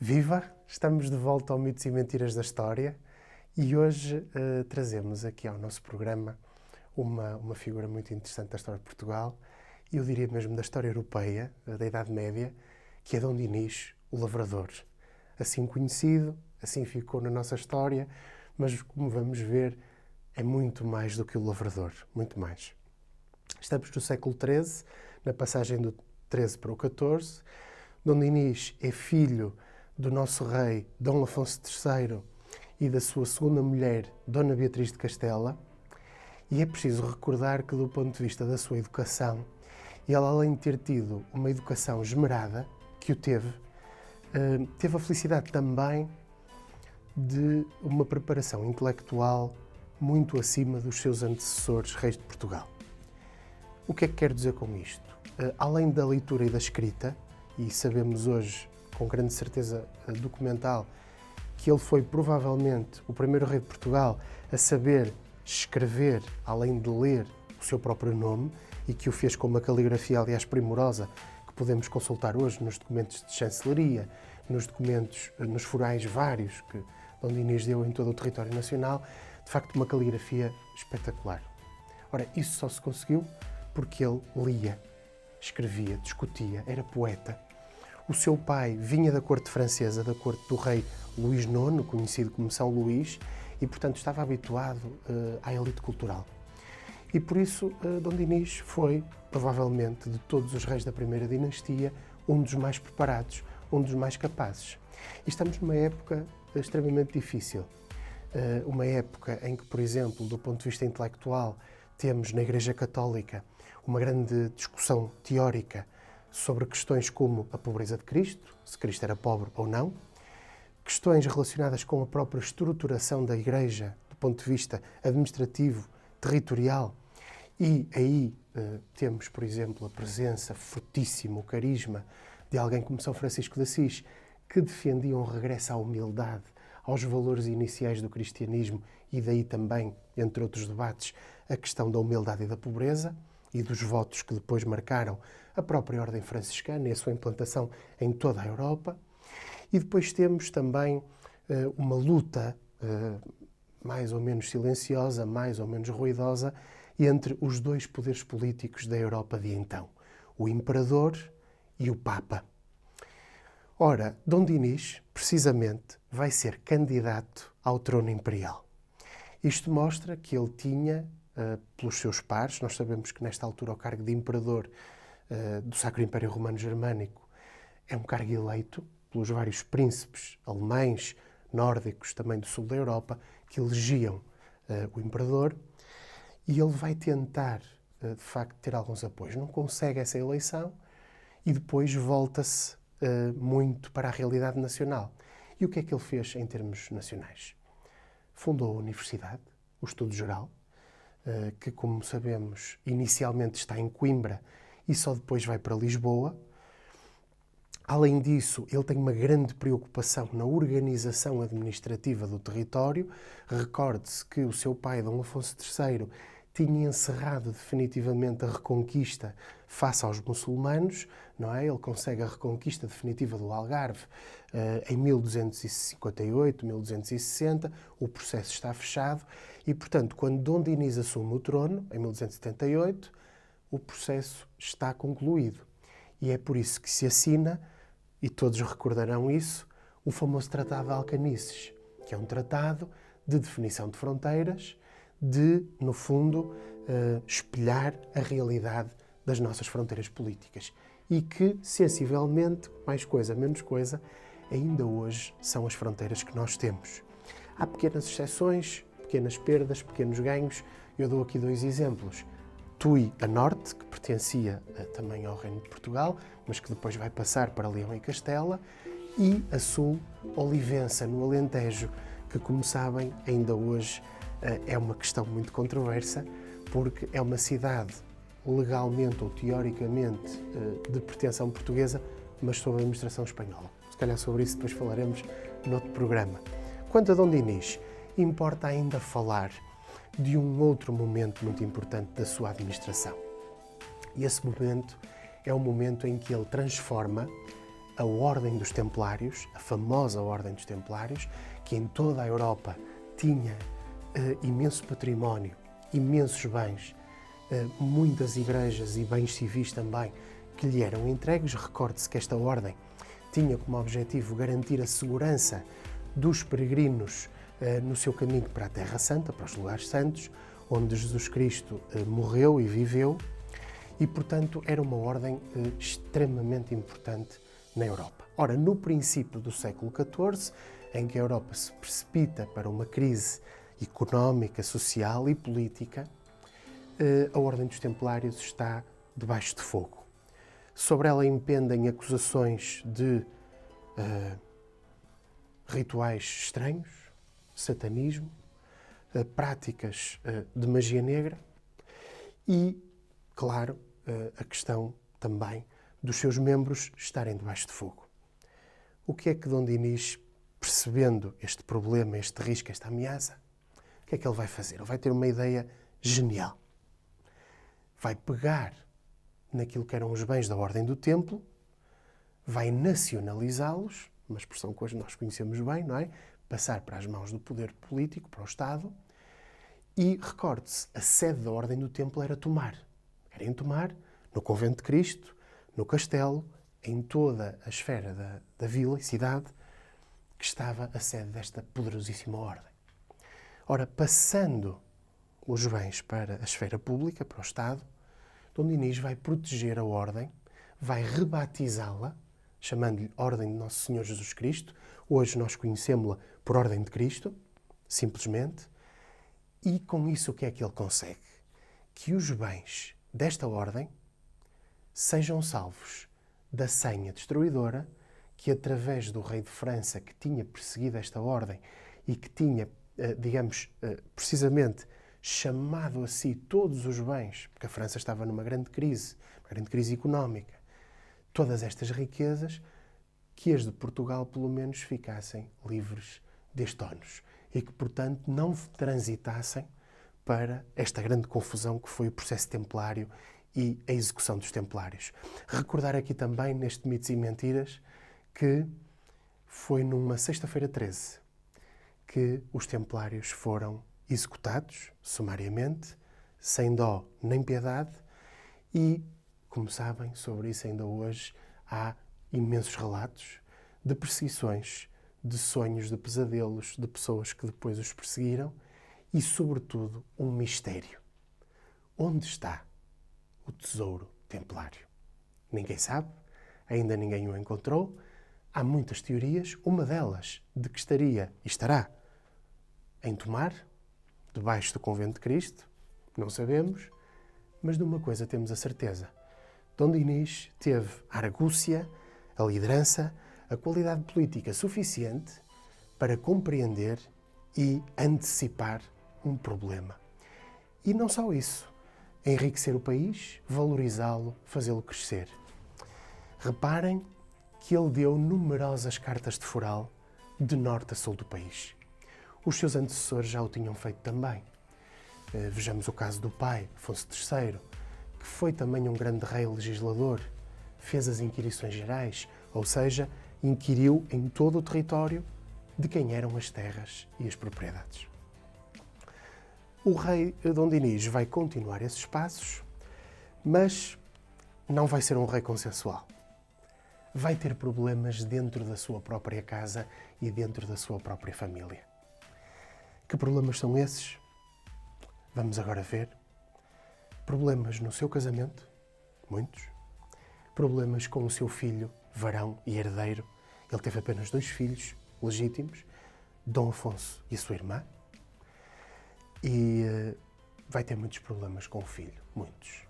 Viva! Estamos de volta ao Mitos e Mentiras da História e hoje trazemos aqui ao nosso programa uma figura muito interessante da história de Portugal e eu diria mesmo da história europeia, da Idade Média, que é Dom Dinis, o Lavrador. Assim conhecido, assim ficou na nossa história, mas como vamos ver, é muito mais do que o Lavrador, muito mais. Estamos no século XIII, na passagem do XIII para o XIV. Dom Dinis é filho do nosso rei Dom Afonso III e da sua segunda mulher, Dona Beatriz de Castela, e é preciso recordar que, do ponto de vista da sua educação, ele, além de ter tido uma educação esmerada, que o teve a felicidade também de uma preparação intelectual muito acima dos seus antecessores reis de Portugal. O que é que quero dizer com isto? Além da leitura e da escrita, e sabemos hoje, com grande certeza documental, que ele foi provavelmente o primeiro rei de Portugal a saber escrever, além de ler, o seu próprio nome, e que o fez com uma caligrafia, aliás, primorosa, que podemos consultar hoje nos documentos de chancelaria, nos documentos, nos forais vários que Dom Dinis deu em todo o território nacional, de facto uma caligrafia espetacular. Ora, isso só se conseguiu porque ele lia, escrevia, discutia, era poeta. O seu pai vinha da corte francesa, da corte do rei Luís IX, conhecido como São Luís, e, portanto, estava habituado à elite cultural. E, por isso, Dom Dinis foi, provavelmente, de todos os reis da primeira dinastia, um dos mais preparados, um dos mais capazes. E estamos numa época extremamente difícil. Uma época em que, por exemplo, do ponto de vista intelectual, temos na Igreja Católica uma grande discussão teórica sobre questões como a pobreza de Cristo, se Cristo era pobre ou não, questões relacionadas com a própria estruturação da Igreja do ponto de vista administrativo, territorial, e aí temos, por exemplo, a presença fortíssima, o carisma de alguém como São Francisco de Assis, que defendia um regresso à humildade, aos valores iniciais do cristianismo e daí também, entre outros debates, a questão da humildade e da pobreza e dos votos que depois marcaram a própria Ordem Franciscana e a sua implantação em toda a Europa. E depois temos também uma luta mais ou menos silenciosa, mais ou menos ruidosa, entre os dois poderes políticos da Europa de então, o Imperador e o Papa. Ora, Dom Dinis, precisamente, vai ser candidato ao trono imperial. Isto mostra que ele tinha, pelos seus pares, nós sabemos que nesta altura o cargo de Imperador do Sacro Império Romano Germânico é um cargo eleito pelos vários príncipes alemães, nórdicos, também do sul da Europa, que elegiam o Imperador, e ele vai tentar, de facto, ter alguns apoios. Não consegue essa eleição e depois volta-se muito para a realidade nacional. E o que é que ele fez em termos nacionais? Fundou a Universidade, o Estudo Geral, que, como sabemos, inicialmente está em Coimbra e só depois vai para Lisboa. Além disso, ele tem uma grande preocupação na organização administrativa do território. Recorde-se que o seu pai, Dom Afonso III, tinha encerrado definitivamente a reconquista face aos muçulmanos, não é? Ele consegue a reconquista definitiva do Algarve em 1258, 1260, o processo está fechado e, portanto, quando Dom Dinis assume o trono, em 1278, o processo está concluído. E é por isso que se assina, e todos recordarão isso, o famoso Tratado de Alcanices, que é um tratado de definição de fronteiras, de, no fundo, espelhar a realidade das nossas fronteiras políticas e que, sensivelmente, mais coisa, menos coisa, ainda hoje são as fronteiras que nós temos. Há pequenas exceções, pequenas perdas, pequenos ganhos. Eu dou aqui dois exemplos. Tui, a norte, que pertencia também ao Reino de Portugal, mas que depois vai passar para Leão e Castela, e a sul, Olivença, no Alentejo, que, como sabem, ainda hoje é uma questão muito controversa, porque é uma cidade legalmente ou teoricamente de pretensão portuguesa, mas sob a administração espanhola. Se calhar sobre isso depois falaremos noutro programa. Quanto a Dom Dinis, importa ainda falar de um outro momento muito importante da sua administração. E esse momento é o momento em que ele transforma a Ordem dos Templários, a famosa Ordem dos Templários, que em toda a Europa tinha imenso património, imensos bens, muitas igrejas e bens civis também que lhe eram entregues. Recorde-se que esta ordem tinha como objetivo garantir a segurança dos peregrinos no seu caminho para a Terra Santa, para os lugares santos, onde Jesus Cristo morreu e viveu, e, portanto, era uma ordem extremamente importante na Europa. Ora, no princípio do século XIV, em que a Europa se precipita para uma crise económica, social e política, a Ordem dos Templários está debaixo de fogo. Sobre ela impendem acusações de rituais estranhos, satanismo, práticas de magia negra e, claro, a questão também dos seus membros estarem debaixo de fogo. O que é que Dom Dinis, percebendo este problema, este risco, esta ameaça, o que é que ele vai fazer? Ele vai ter uma ideia genial. Vai pegar naquilo que eram os bens da Ordem do Templo, vai nacionalizá-los, uma expressão que hoje nós conhecemos bem, não é? Passar para as mãos do poder político, para o Estado, e, recorde-se, a sede da Ordem do Templo era Tomar. Era em Tomar, no Convento de Cristo, no Castelo, em toda a esfera da vila e cidade, que estava a sede desta poderosíssima Ordem. Ora, passando os bens para a esfera pública, para o Estado, Dom Dinis vai proteger a Ordem, vai rebatizá-la, chamando-lhe Ordem de Nosso Senhor Jesus Cristo. Hoje nós conhecemos-la por Ordem de Cristo, simplesmente. E com isso o que é que ele consegue? Que os bens desta Ordem sejam salvos da senha destruidora que, através do rei de França, que tinha perseguido esta Ordem e que tinha, precisamente chamado a si todos os bens, porque a França estava numa grande crise económica, todas estas riquezas, que as de Portugal, pelo menos, ficassem livres deste ónus e que, portanto, não transitassem para esta grande confusão que foi o processo templário e a execução dos templários. Recordar aqui também, neste Mitos e Mentiras, que foi numa sexta-feira 13 que os templários foram executados sumariamente, sem dó nem piedade, e, como sabem, sobre isso ainda hoje há imensos relatos de perseguições, de sonhos, de pesadelos, de pessoas que depois os perseguiram e, sobretudo, um mistério. Onde está o tesouro templário? Ninguém sabe, ainda ninguém o encontrou. Há muitas teorias, uma delas de que estaria e estará em Tomar, debaixo do Convento de Cristo, não sabemos, mas de uma coisa temos a certeza. Dom Dinis teve a argúcia, a liderança, a qualidade política suficiente para compreender e antecipar um problema. E não só isso, enriquecer o país, valorizá-lo, fazê-lo crescer. Reparem que ele deu numerosas cartas de foral de norte a sul do país. Os seus antecessores já o tinham feito também. Vejamos o caso do pai, Afonso III, que foi também um grande rei legislador, fez as inquirições gerais, ou seja, inquiriu em todo o território de quem eram as terras e as propriedades. O rei Dom Dinis vai continuar esses passos, mas não vai ser um rei consensual. Vai ter problemas dentro da sua própria casa e dentro da sua própria família. Que problemas são esses? Vamos agora ver. Problemas no seu casamento, muitos. Problemas com o seu filho, varão e herdeiro. Ele teve apenas 2 filhos legítimos, Dom Afonso e a sua irmã. E vai ter muitos problemas com o filho, muitos.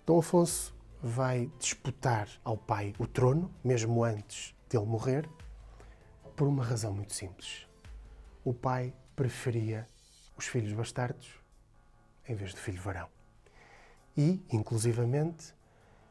Dom Afonso vai disputar ao pai o trono, mesmo antes dele morrer, por uma razão muito simples. O pai preferia os filhos bastardos em vez do filho varão. E, inclusivamente,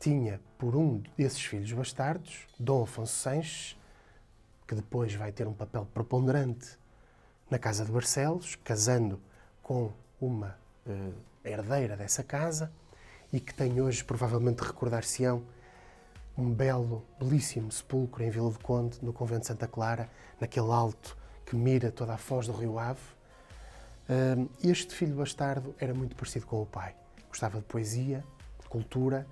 tinha por um desses filhos bastardos, Dom Afonso Sanches, que depois vai ter um papel preponderante na Casa de Barcelos, casando com uma herdeira dessa casa, e que tem hoje, provavelmente recordar-se-ão, um belíssimo sepulcro em Vila do Conde, no convento de Santa Clara, naquele alto que mira toda a foz do rio Ave. Este filho bastardo era muito parecido com o pai. Gostava de poesia, de cultura,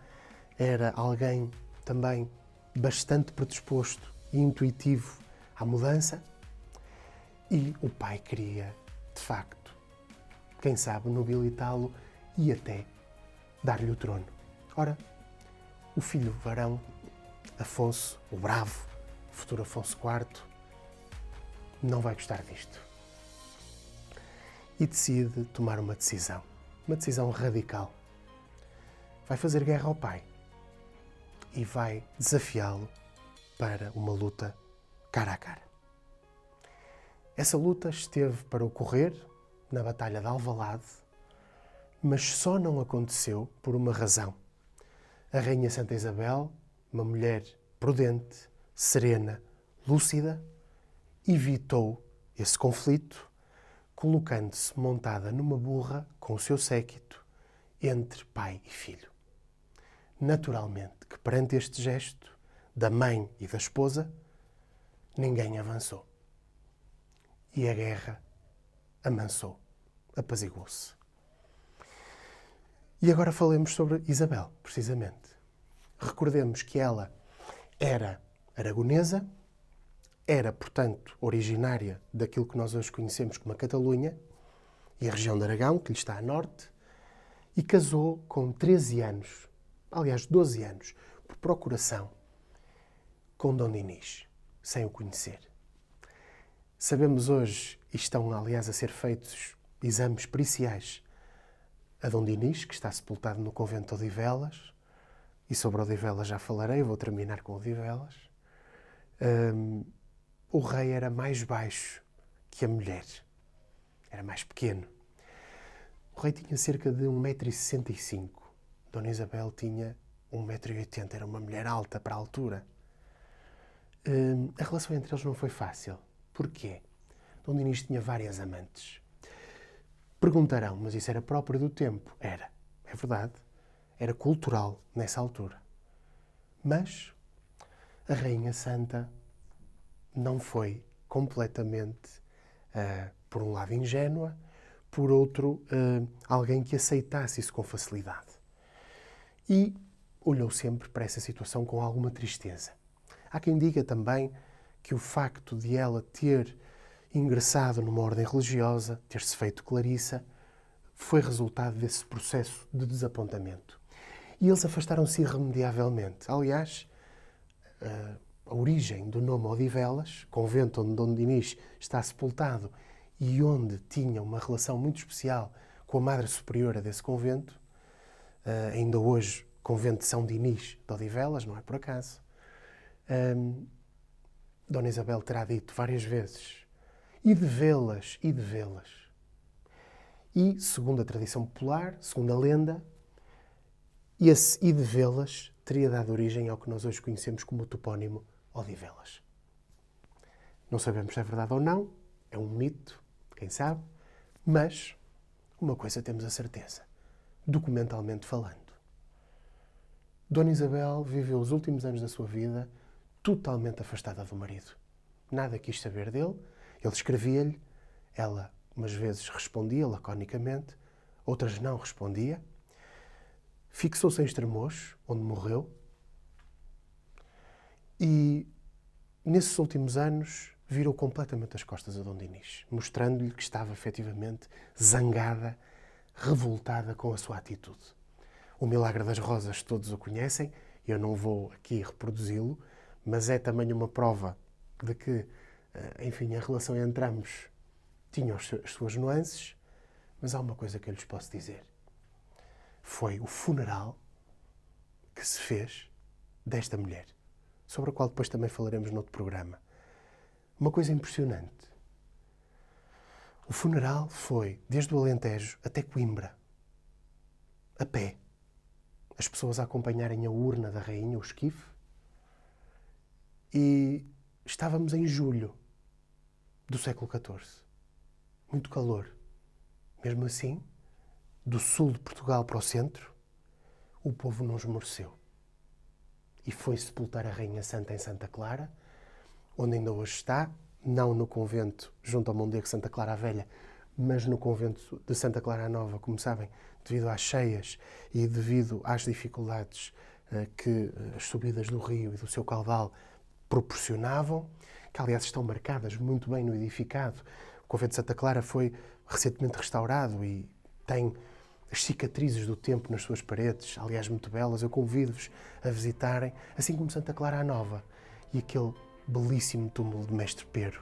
era alguém também bastante predisposto e intuitivo à mudança, e o pai queria, de facto, quem sabe, nobilitá-lo e até dar-lhe o trono. Ora, o filho varão, Afonso, o bravo, futuro Afonso IV, não vai gostar disto. E decide tomar uma decisão radical. Vai fazer guerra ao pai e vai desafiá-lo para uma luta cara a cara. Essa luta esteve para ocorrer na Batalha de Alvalade, mas só não aconteceu por uma razão. A Rainha Santa Isabel, uma mulher prudente, serena, lúcida, evitou esse conflito, colocando-se montada numa burra com o seu séquito entre pai e filho. Naturalmente que perante este gesto da mãe e da esposa, ninguém avançou. E a guerra amansou, apaziguou-se. E agora falemos sobre Isabel, precisamente. Recordemos que ela era aragonesa, era, portanto, originária daquilo que nós hoje conhecemos como a Catalunha e a região de Aragão, que lhe está a norte, e casou com 13 anos, aliás, 12 anos, por procuração, com Dom Dinis, sem o conhecer. Sabemos hoje, e estão, aliás, a ser feitos exames periciais a Dom Dinis, que está sepultado no convento de Odivelas, e sobre Odivelas já falarei, vou terminar com Odivelas. O rei era mais baixo que a mulher, era mais pequeno. O rei tinha cerca de 1,65 m. Dona Isabel tinha 1,80 m, era uma mulher alta para a altura. A relação entre eles não foi fácil. Porquê? Dom Dinis tinha várias amantes. Perguntarão, mas isso era próprio do tempo? Era, é verdade. Era cultural nessa altura. Mas a Rainha Santa não foi completamente, por um lado, ingênua, por outro, alguém que aceitasse isso com facilidade. E olhou sempre para essa situação com alguma tristeza. Há quem diga também que o facto de ela ter ingressado numa ordem religiosa, ter-se feito clarissa, foi resultado desse processo de desapontamento. E eles afastaram-se irremediavelmente. Aliás, a origem do nome Odivelas, convento onde Dom Dinis está sepultado e onde tinha uma relação muito especial com a Madre Superiora desse convento, ainda hoje, convento de São Dinis de Odivelas, não é por acaso, Dona Isabel terá dito várias vezes, e de vê-las. E, segundo a tradição popular, segundo a lenda, esse e de vê-las teria dado origem ao que nós hoje conhecemos como o topónimo Odivelas. Não sabemos se é verdade ou não, é um mito, quem sabe, mas uma coisa temos a certeza, documentalmente falando. Dona Isabel viveu os últimos anos da sua vida totalmente afastada do marido. Nada quis saber dele, ele escrevia-lhe, ela umas vezes respondia laconicamente, outras não respondia. Fixou-se em Estremoz, onde morreu, e nesses últimos anos virou completamente as costas a Dom Dinis, mostrando-lhe que estava efetivamente zangada, revoltada com a sua atitude. O Milagre das Rosas todos o conhecem, eu não vou aqui reproduzi-lo, mas é também uma prova de que, enfim, a relação entre ambos tinha as suas nuances, mas há uma coisa que eu lhes posso dizer. Foi o funeral que se fez desta mulher, sobre a qual depois também falaremos noutro programa. Uma coisa impressionante. O funeral foi desde o Alentejo até Coimbra, a pé. As pessoas a acompanharem a urna da rainha, o esquife, e estávamos em julho do século XIV. Muito calor. Mesmo assim, do sul de Portugal para o centro, o povo não esmoreceu. e foi sepultar a Rainha Santa em Santa Clara, onde ainda hoje está, não no convento junto ao Mondego Santa Clara a Velha, mas no convento de Santa Clara a Nova, como sabem, devido às cheias e devido às dificuldades que as subidas do rio e do seu caudal proporcionavam, que aliás estão marcadas muito bem no edificado. O convento de Santa Clara foi recentemente restaurado e tem as cicatrizes do tempo nas suas paredes, aliás muito belas. Eu convido-vos a visitarem, assim como Santa Clara a Nova e aquele belíssimo túmulo de Mestre Pero,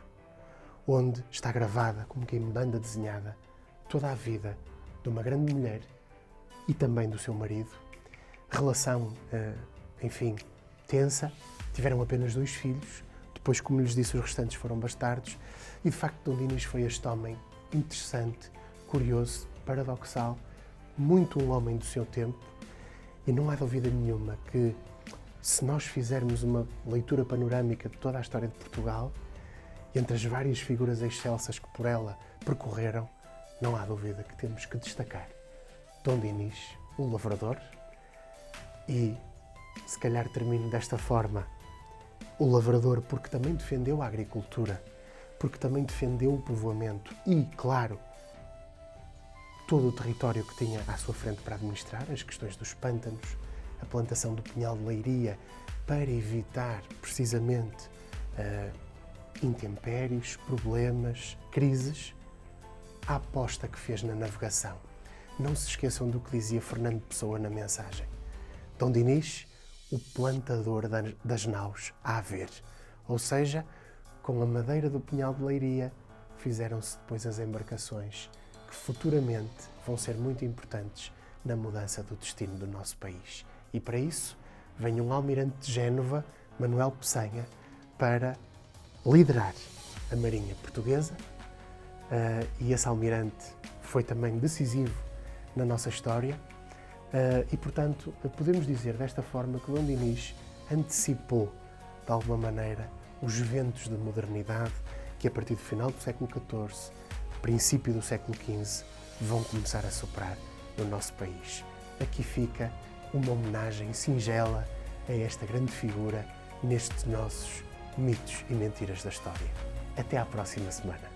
onde está gravada, como quem manda desenhada, toda a vida de uma grande mulher e também do seu marido. Relação, enfim, tensa. Tiveram apenas 2 filhos. Depois, como lhes disse, os restantes foram bastardos. E, de facto, Dom Dinis foi este homem interessante, curioso, paradoxal, muito um homem do seu tempo. E não há dúvida nenhuma que, se nós fizermos uma leitura panorâmica de toda a história de Portugal, entre as várias figuras excelsas que por ela percorreram, não há dúvida que temos que destacar Dom Dinis, o lavrador, e, se calhar termino desta forma, o lavrador porque também defendeu a agricultura, porque também defendeu o povoamento e, claro, todo o território que tinha à sua frente para administrar, as questões dos pântanos, a plantação do pinhal de leiria, para evitar, precisamente, intempéries, problemas, crises, a aposta que fez na navegação. Não se esqueçam do que dizia Fernando Pessoa na mensagem. Dom Dinis, o plantador das naus a haver. Ou seja, com a madeira do pinhal de leiria, fizeram-se depois as embarcações que futuramente vão ser muito importantes na mudança do destino do nosso país. E para isso, vem um almirante de Génova, Manuel Peçanha, para liderar a Marinha Portuguesa, e esse almirante foi também decisivo na nossa história, e, portanto, podemos dizer desta forma que Dom Dinis antecipou, de alguma maneira, os ventos de modernidade que, a partir do final do século XIV, princípio do século XV, vão começar a soprar no nosso país. Aqui fica uma homenagem singela a esta grande figura nestes nossos mitos e mentiras da história. Até à próxima semana.